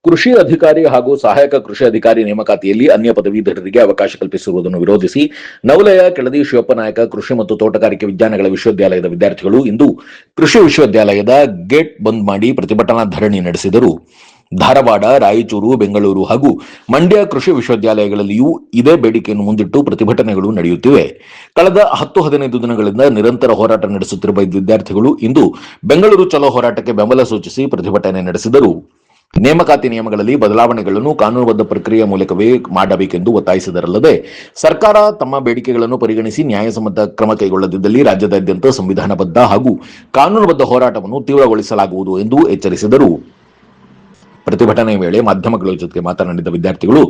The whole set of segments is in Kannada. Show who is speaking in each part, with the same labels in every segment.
Speaker 1: ಕೃಷಿ ಅಧಿಕಾರಿ ಹಾಗೂ ಸಹಾಯಕ ಕೃಷಿ ಅಧಿಕಾರಿ ನೇಮಕಾತಿಯಲ್ಲಿ ಅನ್ಯ ಪದವೀಧರರಿಗೆ ಅವಕಾಶ ಕಲ್ಪಿಸಿರುವುದನ್ನು ವಿರೋಧಿಸಿ ನವಲಯ ಕೆಳದಿ ಶಿವಪ್ಪನಾಯಕ ಕೃಷಿ ಮತ್ತು ತೋಟಗಾರಿಕೆ ವಿಜ್ಞಾನಗಳ ವಿಶ್ವವಿದ್ಯಾಲಯದ ವಿದ್ಯಾರ್ಥಿಗಳು ಇಂದು ಕೃಷಿ ವಿಶ್ವವಿದ್ಯಾಲಯದ ಗೇಟ್ ಬಂದ್ ಮಾಡಿ ಪ್ರತಿಭಟನಾ ಧರಣಿ ನಡೆಸಿದರು. ಧಾರವಾಡ, ರಾಯಚೂರು, ಬೆಂಗಳೂರು ಹಾಗೂ ಮಂಡ್ಯ ಕೃಷಿ ವಿಶ್ವವಿದ್ಯಾಲಯಗಳಲ್ಲಿಯೂ ಇದೇ ಬೇಡಿಕೆಯನ್ನು ಮುಂದಿಟ್ಟು ಪ್ರತಿಭಟನೆಗಳು ನಡೆಯುತ್ತಿವೆ. ಕಳೆದ 10-15 ದಿನಗಳಿಂದ ನಿರಂತರ ಹೋರಾಟ ನಡೆಸುತ್ತಿರುವ ವಿದ್ಯಾರ್ಥಿಗಳು ಇಂದು ಬೆಂಗಳೂರು ಚಲೋ ಹೋರಾಟಕ್ಕೆ ಬೆಂಬಲ ಸೂಚಿಸಿ ಪ್ರತಿಭಟನೆ ನಡೆಸಿದರು. ನೇಮಕಾತಿ ನಿಯಮಗಳಲ್ಲಿ ಬದಲಾವಣೆಗಳನ್ನು ಕಾನೂನುಬದ್ಧ ಪ್ರಕ್ರಿಯೆಯ ಮೂಲಕವೇ ಮಾಡಬೇಕೆಂದು ಒತ್ತಾಯಿಸಿದರಲ್ಲದೆ, ಸರ್ಕಾರ ತಮ್ಮ ಬೇಡಿಕೆಗಳನ್ನು ಪರಿಗಣಿಸಿ ನ್ಯಾಯಸಮ್ಮತ ಕ್ರಮ ಕೈಗೊಳ್ಳದಿದ್ದಲ್ಲಿ ರಾಜ್ಯದಾದ್ಯಂತ ಸಂವಿಧಾನಬದ್ಧ ಹಾಗೂ ಕಾನೂನುಬದ್ಧ ಹೋರಾಟವನ್ನು ತೀವ್ರಗೊಳಿಸಲಾಗುವುದು ಎಂದು ಎಚ್ಚರಿಸಿದರು. ಪ್ರತಿಭಟನೆ ವೇಳೆ ಮಾಧ್ಯಮಗಳ ಜೊತೆ ಮಾತನಾಡಿದ ವಿದ್ಯಾರ್ಥಿಗಳು,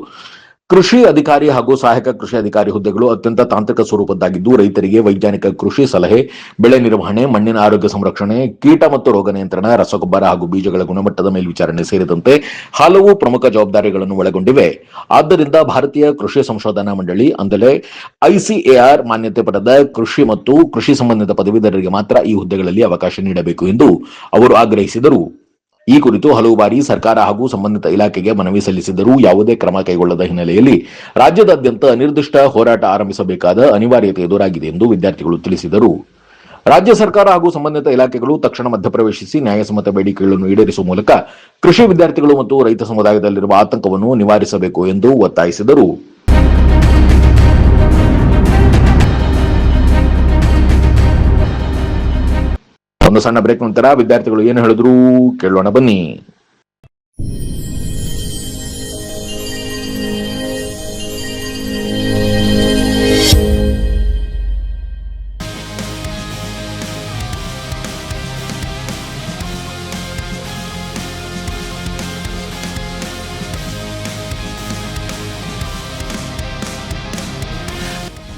Speaker 1: ಕೃಷಿ ಅಧಿಕಾರಿ ಹಾಗೂ ಸಹಾಯಕ ಕೃಷಿ ಅಧಿಕಾರಿ ಹುದ್ದೆಗಳು ಅತ್ಯಂತ ತಾಂತ್ರಿಕ ಸ್ವರೂಪದ್ದಾಗಿದ್ದು, ರೈತರಿಗೆ ವೈಜ್ಞಾನಿಕ ಕೃಷಿ ಸಲಹೆ, ಬೆಳೆ ನಿರ್ವಹಣೆ, ಮಣ್ಣಿನ ಆರೋಗ್ಯ ಸಂರಕ್ಷಣೆ, ಕೀಟ ಮತ್ತು ರೋಗ ನಿಯಂತ್ರಣ, ರಸಗೊಬ್ಬರ ಹಾಗೂ ಬೀಜಗಳ ಗುಣಮಟ್ಟದ ಮೇಲ್ವಿಚಾರಣೆ ಸೇರಿದಂತೆ ಹಲವು ಪ್ರಮುಖ ಜವಾಬ್ದಾರಿಗಳನ್ನು ಒಳಗೊಂಡಿವೆ. ಆದ್ದರಿಂದ ಭಾರತೀಯ ಕೃಷಿ ಸಂಶೋಧನಾ ಮಂಡಳಿ ಅಂದರೆ ICAR ಮಾನ್ಯತೆ ಪಡೆದ ಕೃಷಿ ಮತ್ತು ಕೃಷಿ ಸಂಬಂಧಿತ ಪದವೀಧರರಿಗೆ ಮಾತ್ರ ಈ ಹುದ್ದೆಗಳಲ್ಲಿ ಅವಕಾಶ ನೀಡಬೇಕು ಎಂದು ಅವರು ಆಗ್ರಹಿಸಿದರು. ಈ ಕುರಿತು ಹಲವು ಬಾರಿ ಸರ್ಕಾರ ಹಾಗೂ ಸಂಬಂಧಿತ ಇಲಾಖೆಗೆ ಮನವಿ ಸಲ್ಲಿಸಿದರೂ ಯಾವುದೇ ಕ್ರಮ ಕೈಗೊಳ್ಳದ ಹಿನ್ನೆಲೆಯಲ್ಲಿ ರಾಜ್ಯದಾದ್ಯಂತ ಅನಿರ್ದಿಷ್ಟ ಹೋರಾಟ ಆರಂಭಿಸಬೇಕಾದ ಅನಿವಾರ್ಯತೆ ಎದುರಾಗಿದೆ ಎಂದು ವಿದ್ಯಾರ್ಥಿಗಳು ತಿಳಿಸಿದರು. ರಾಜ್ಯ ಸರ್ಕಾರ ಹಾಗೂ ಸಂಬಂಧಿತ ಇಲಾಖೆಗಳು ತಕ್ಷಣ ಮಧ್ಯಪ್ರವೇಶಿಸಿ ನ್ಯಾಯಸಮ್ಮತ ಬೇಡಿಕೆಗಳನ್ನು ಈಡೇರಿಸುವ ಮೂಲಕ ಕೃಷಿ ವಿದ್ಯಾರ್ಥಿಗಳು ಮತ್ತು ರೈತ ಸಮುದಾಯದಲ್ಲಿರುವ ಆತಂಕವನ್ನು ನಿವಾರಿಸಬೇಕು ಎಂದು ಒತ್ತಾಯಿಸಿದರು. ಒಂದು ಸಣ್ಣ ಬ್ರೇಕ್ ನಂತರ ವಿದ್ಯಾರ್ಥಿಗಳು ಏನು ಹೇಳಿದ್ರು ಕೇಳೋಣ ಬನ್ನಿ.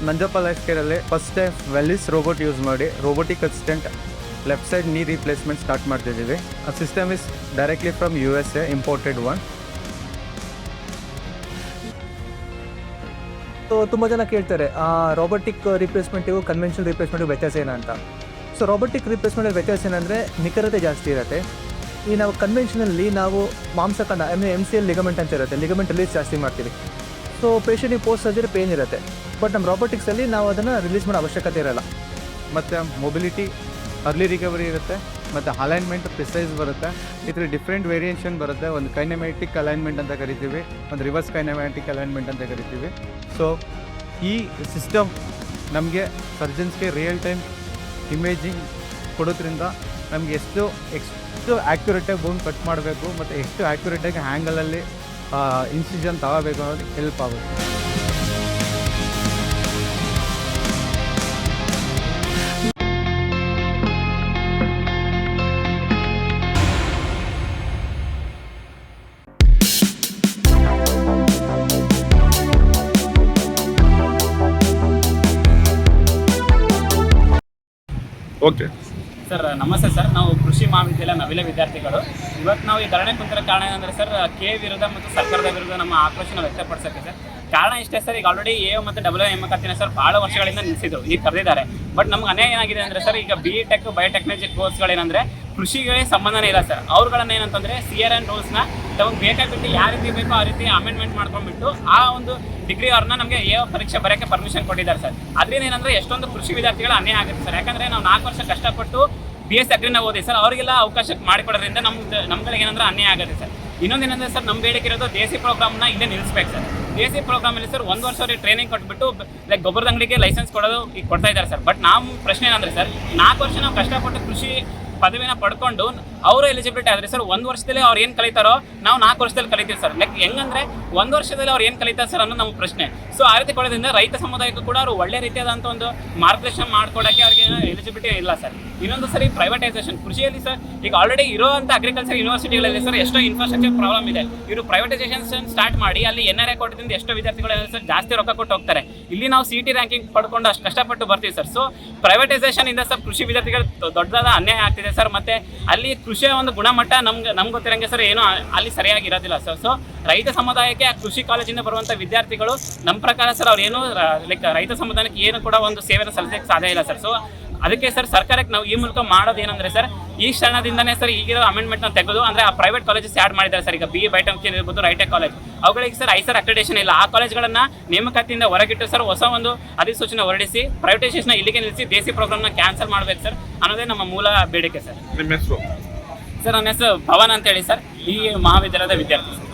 Speaker 2: ನಂಜಪ್ಪ ಲೈಫ್ ಕೇರಲ್ಲಿ first time Velys robot use ಮಾಡಿ robotic assistant left side knee replacement start ಮಾಡ್ತಿದ್ದೀವಿ. ಆ system is directly from USA imported one. ತುಂಬ ಜನ ಕೇಳ್ತಾರೆ ರೋಬೋಟಿಕ್ ರಿಪ್ಲೇಸ್ಮೆಂಟಿಗೂ ಕನ್ವೆನ್ಷನಲ್ ರಿಪ್ಲೇಸ್ಮೆಂಟಿಗೂ ವ್ಯತ್ಯಾಸ ಏನಂತ. ಸೊ ರೋಬೋಟಿಕ್ ರಿಪ್ಲೇಸ್ಮೆಂಟ್ ವ್ಯತ್ಯಾಸ ಏನಂದರೆ ನಿಖರತೆ ಜಾಸ್ತಿ ಇರುತ್ತೆ. ಈ ನಾವು ಕನ್ವೆನ್ಷನಲ್ಲಿ ನಾವು ಮಾಂಸಖಂಡ MCL ಲಿಗಮೆಂಟ್ ಅಂತ ಇರುತ್ತೆ, ಲಿಗಮೆಂಟ್ ರಿಲೀಸ್ ಜಾಸ್ತಿ ಮಾಡ್ತೀವಿ. ಸೊ ಪೇಷಂಟಿಗೆ ಪೋಸ್ಟ್ ಸರ್ಜರಿ ಪೇನ್ ಇರುತ್ತೆ. ಬಟ್ ನಮ್ಮ ರೋಬೋಟಿಕ್ಸಲ್ಲಿ ನಾವು ಅದನ್ನು ರಿಲೀಸ್ ಮಾಡೋ ಅವಶ್ಯಕತೆ ಇರೋಲ್ಲ. ಮತ್ತು ಮೊಬಿಲಿಟಿ ಅರ್ಲಿ ರಿಕವರಿ ಇರುತ್ತೆ, ಮತ್ತು ಅಲೈನ್ಮೆಂಟ್ ಪ್ರಿಸೈಸ್ ಬರುತ್ತೆ. ಇದರ ಡಿಫ್ರೆಂಟ್ ವೇರಿಯೇಷನ್ ಬರುತ್ತೆ. ಒಂದು ಕೈನೆಮ್ಯಾಟಿಕ್ ಅಲೈನ್ಮೆಂಟ್ ಅಂತ ಕರಿತೀವಿ, ಒಂದು ರಿವರ್ಸ್ ಕೈನೆಮ್ಯಾಟಿಕ್ ಅಲೈನ್ಮೆಂಟ್ ಅಂತ ಕರಿತೀವಿ. ಸೊ ಈ ಸಿಸ್ಟಮ್ ನಮಗೆ ಸರ್ಜನ್ಸ್ಗೆ ರಿಯಲ್ ಟೈಮ್ ಇಮೇಜಿಂಗ್ ಕೊಡೋದ್ರಿಂದ ನಮಗೆ ಎಷ್ಟು ಆ್ಯಕ್ಯುರೇಟಾಗಿ ಬೋನ್ ಕಟ್ ಮಾಡಬೇಕು ಮತ್ತು ಎಷ್ಟು ಆ್ಯಕ್ಯುರೇಟಾಗಿ ಹ್ಯಾಂಗಲಲ್ಲಿ ಇನ್ಸಿಷನ್ ತಗೋಬೇಕು ಅನ್ನೋದಕ್ಕೆ ಹೆಲ್ಪ್ ಆಗುತ್ತೆ.
Speaker 3: ಓಕೆ
Speaker 4: ಸರ್, ನಮಸ್ತೆ ಸರ್. ನಾವು ಕೃಷಿ ಮಹಾವಿದ್ಯಾಲಯ ನವಿಲೆ ವಿದ್ಯಾರ್ಥಿಗಳು. ಇವತ್ತು ನಾವು ಈ ಧರಣಿ ಕುಂತಿರೋ ಕಾರಣ ಏನಂದರೆ ಸರ್, ವಿರುದ್ಧ ಮತ್ತು ಸರ್ಕಾರದ ವಿರುದ್ಧ ನಮ್ಮ ಆಕ್ರೋಶನ ವ್ಯಕ್ತಪಡಿಸೋಕ್ಕೆ ಸರ್. ಕಾರಣ ಇಷ್ಟೇ ಸರ್, ಈಗ ಆಲ್ರೆಡಿ AO ಮತ್ತು WO ನೇಮಕಾತಿನ ಸರ್ ಭಾಳ ವರ್ಷಗಳಿಂದ ನಿಲ್ಲಿಸಿದ್ರು, ಈಗ ಕರೆದಿದ್ದಾರೆ. ಬಟ್ ನಮ್ಗೆ ಅನ್ಯಾಯ ಏನಾಗಿದೆ ಅಂದರೆ ಸರ್, ಈಗ BTech ಬಯೋಟೆಕ್ನಾಲಜಿ ಕೋರ್ಸ್ಗಳೇನಂದರೆ ಕೃಷಿಗೆ ಸಂಬಂಧನೇ ಇಲ್ಲ ಸರ್. ಅವ್ರುಗಳನ್ನ ಏನಂತಂದರೆ CRN ರೂಲ್ಸ್ನ ತಮಗೆ ಬೇಕಾಗ್ಬಿಟ್ಟು ಯಾವ ರೀತಿ ಬೇಕೋ ಆ ರೀತಿ ಅಮೆಂಡ್ಮೆಂಟ್ ಮಾಡ್ಕೊಂಡ್ಬಿಟ್ಟು ಆ ಒಂದು ಡಿಗ್ರಿ ಅವ್ರನ್ನ ನಮಗೆ AO ಪರೀಕ್ಷೆ ಬರೋಕ್ಕೆ ಪರ್ಮಿಷನ್ ಕೊಟ್ಟಿದ್ದಾರೆ ಸರ್. ಅದರಿಂದ ಏನಂದರೆ ಎಷ್ಟೊಂದು ಕೃಷಿ ವಿದ್ಯಾರ್ಥಿಗಳು ಅನ್ಯಾಯ ಆಗುತ್ತೆ ಸರ್. ಯಾಕಂದರೆ ನಾವು 4 ವರ್ಷ ಕಷ್ಟಪಟ್ಟು BSc ಅಗ್ರಿನ ಓದಿ ಸರ್, ಅವರಿಗೆಲ್ಲ ಅವಕಾಶ ಮಾಡಿಕೊಡೋದ್ರಿಂದ ನಮ್ಗಳಿಗೆ ಏನಂದ್ರೆ ಅನ್ಯಾಯ ಆಗುತ್ತೆ ಸರ್. ಇನ್ನೊಂದೇನಂದರೆ ಸರ್, ನಮ್ಮ ಬೇಡಿಕೆ ಇರೋದು ದೇಸಿ ಪ್ರೋಗ್ರಾಮ್ನ ಇಲ್ಲೇ ನಿಲ್ಲಿಸ್ಬೇಕು ಸರ್. ದೇಸಿ ಪ್ರೋಗ್ರಾಮಲ್ಲಿ ಸರ್ 1 ವರ್ಷ ಅವ್ರಿಗೆ ಟ್ರೈನಿಂಗ್ ಕೊಟ್ಬಿಟ್ಟು ಲೈಕ್ ಗೊಬ್ಬರದ ಅಂಗಡಿಗೆ ಲೈಸೆನ್ಸ್ ಕೊಡೋದು ಈಗ ಕೊಡ್ತಾ ಇದ್ದಾರೆ ಸರ್. ಬಟ್ ನಾವು ಪ್ರಶ್ನೆ ಏನಂದರೆ ಸರ್, 4 ವರ್ಷ ನಾವು ಕಷ್ಟಪಟ್ಟು ಕೃಷಿ ಪದವಿನ ಪಡ್ಕೊಂಡು ಅವರು ಎಲಿಜಿಬಿಲಿಟಿ ಆದರೆ ಸರ್ 1 ವರ್ಷದಲ್ಲಿ ಅವ್ರು ಏನು ಕಲಿತಾರೋ ನಾವು 4 ವರ್ಷದಲ್ಲಿ ಕಲಿತೀವಿ ಸರ್. ಲೈಕ್ ಹೆಂಗಂದ್ರೆ 1 ವರ್ಷದಲ್ಲಿ ಅವ್ರು ಏನು ಕಲಿತಾರೆ ಸರ್ ಅನ್ನೋದು ನಮ್ಮ ಪ್ರಶ್ನೆ. ಸೊ ಆ ರೀತಿ ಕೊಡೋದ್ರಿಂದ ರೈತ ಸಮುದಾಯಕ್ಕೂ ಕೂಡ ಅವರು ಒಳ್ಳೆ ರೀತಿಯಾದಂಥ ಒಂದು ಮಾರ್ಗದರ್ಶನ ಮಾಡ್ಕೊಡೋಕ್ಕೆ ಅವ್ರಿಗೆ ಎಲಿಜಿಬಿಲಿಟಿ ಇಲ್ಲ ಸರ್. ಇನ್ನೊಂದು ಸರಿ ಪ್ರೈವೇಟೈಸೇಷನ್ ಕೃಷಿಯಲ್ಲಿ ಸರ್, ಈಗ ಆಲ್ರೆಡಿ ಇರೋವಂಥ ಅಗ್ರಿಕಲ್ಚರ್ ಯೂನಿವರ್ಸಿಟಿಗಳಲ್ಲಿ ಸರ್ ಎಷ್ಟೋ ಇನ್ಫ್ರಾಸ್ಟ್ರಕ್ಚರ್ ಪ್ರಾಬ್ಲಮ್ ಇದೆ. ಇವರು ಪ್ರೈವೇಟೈಸೇಷನ್ ಸ್ಟಾರ್ಟ್ ಮಾಡಿ ಅಲ್ಲಿ NRI ಕೊಡೋದ್ರಿಂದ ಎಷ್ಟೋ ವಿದ್ಯಾರ್ಥಿಗಳು ಸರ್ ಜಾಸ್ತಿ ರೊಕ್ಕ ಕೊಟ್ಟು ಹೋಗ್ತಾರೆ. ಇಲ್ಲಿ ನಾವು CT ರ್ಯಾಂಕಿಂಗ್ ಪಡ್ಕೊಂಡು ಅಷ್ಟು ಕಷ್ಟಪಟ್ಟು ಬರ್ತೀವಿ ಸರ್. ಸೊ ಪ್ರೈವೇಟೈಸೇಷನ್ ಇಂದ ಸರ್ ಕೃಷಿ ವಿದ್ಯಾರ್ಥಿಗಳು ದೊಡ್ಡದಾದ ಅನ್ಯಾಯ ಆಗ್ತಿದೆ ಸರ್. ಮತ್ತು ಅಲ್ಲಿ ಕೃಷಿಯ ಒಂದು ಗುಣಮಟ್ಟ ನಮ್ಗೆ ಗೊತ್ತಿರಂಗೆ ಸರ್ ಏನೂ ಅಲ್ಲಿ ಸರಿಯಾಗಿ ಇರೋದಿಲ್ಲ ಸರ್. ಸೊ ರೈತ ಸಮುದಾಯಕ್ಕೆ ಆ ಕೃಷಿ ಕಾಲೇಜಿಂದ ಬರುವಂಥ ವಿದ್ಯಾರ್ಥಿಗಳು ನಮ್ಮ ಪ್ರಕಾರ ಸರ್ ಅವ್ರು ಏನು ಲೈಕ್ ರೈತ ಸಮುದಾಯಕ್ಕೆ ಏನು ಕೂಡ ಒಂದು ಸೇವೆಯನ್ನು ಸಲ್ಲಿಸೋಕ್ಕೆ ಸಾಧ್ಯ ಇಲ್ಲ ಸರ್. ಸೊ ಅದಕ್ಕೆ ಸರ್ ಸರ್ಕಾರಕ್ಕೆ ನಾವು ಈ ಮೂಲಕ ಮಾಡೋದು ಏನಂದ್ರೆ ಸರ್ ಈ ಕ್ಷಣದಿಂದನೇ ಸರ್ ಈಗಿರೋ ಅಮೆಂಡ್ಮೆಂಟ್ ತೆಗೆದು ಅಂದ್ರೆ ಆ ಪ್ರೈವೇಟ್ ಕಾಲೇಜಸ್ ಆ್ಯಡ್ ಮಾಡಿದ್ದಾರೆ ಸರ್. ಈಗ BE ಬೈಟಂಕಿ ಇರ್ಬೋದು, ರೈಟೆಕ್ ಕಾಲೇಜ್, ಅವುಗಳಿಗೆ ಸರ್ ಐಸರ್ ಅಕ್ರೆಡಿಟೇಷನ್ ಇಲ್ಲ. ಆ ಕಾಲೇಜ್ಗಳನ್ನ ನೇಮಕಾತಿಯಿಂದ ಹೊರಗಿಟ್ಟು ಸರ್ ಹೊಸ ಒಂದು ಅಧಿಸೂಚನೆ ಹೊರಡಿಸಿ ಪ್ರೈವೇಟೈಸೇಷನ್ ಇಲ್ಲಿಗೆ ನಿಲ್ಲಿಸಿ ದೇಸಿ ಪ್ರೋಗ್ರಾಮ್ನ ಕ್ಯಾನ್ಸಲ್ ಮಾಡ್ಬೇಕು ಸರ್ ಅನ್ನೋದೇ ನಮ್ಮ ಮೂಲ ಬೇಡಿಕೆ ಸರ್.
Speaker 3: ನಿಮ್ಮ ಹೆಸರು?
Speaker 4: ಸರ್ ನನ್ನ ಹೆಸರು ಪವನ್ ಅಂತೇಳಿ ಸರ್, ಈ ಮಹಾವಿದ್ಯಾಲಯದ ವಿದ್ಯಾರ್ಥಿ ಸರ್.